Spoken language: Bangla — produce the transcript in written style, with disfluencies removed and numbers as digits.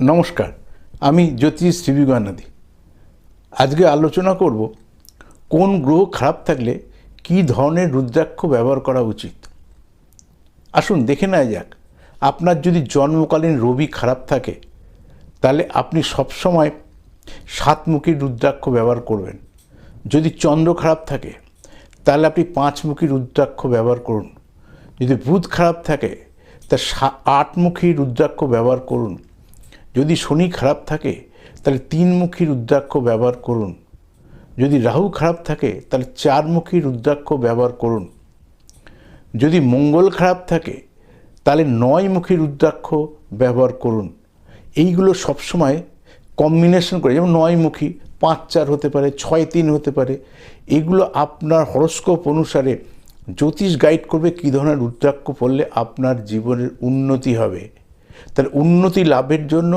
নমস্কার, আমি জ্যোতিষ শিবী গয়ানাদি। আজকে আলোচনা করব কোন গ্রহ খারাপ থাকলে কী ধরনের রুদ্রাক্ষ ব্যবহার করা উচিত। আসুন দেখে নেওয়া যাক। আপনার যদি জন্মকালীন রবি খারাপ থাকে তাহলে আপনি সবসময় সাতমুখী রুদ্রাক্ষ ব্যবহার করবেন। যদি চন্দ্র খারাপ থাকে তাহলে আপনি পাঁচমুখী রুদ্রাক্ষ ব্যবহার করুন। যদি বুধ খারাপ থাকে তা আটমুখী রুদ্রাক্ষ ব্যবহার করুন। যদি শনি খারাপ থাকে তাহলে তিনমুখী রুদ্রাক্ষ ব্যবহার করুন। যদি রাহু খারাপ থাকে তাহলে চারমুখী রুদ্রাক্ষ ব্যবহার করুন। যদি মঙ্গল খারাপ থাকে তাহলে নয়মুখী রুদ্রাক্ষ ব্যবহার করুন। এইগুলো সবসময় কম্বিনেশন করে, যেমন নয়মুখী 5-4 হতে পারে, 6-3 হতে পারে। এগুলো আপনার হরস্কোপ অনুসারে জ্যোতিষ গাইড করবে কী ধরনের রুদ্রাক্ষ পড়লে আপনার জীবনের উন্নতি হবে। তার উন্নতি লাভের জন্য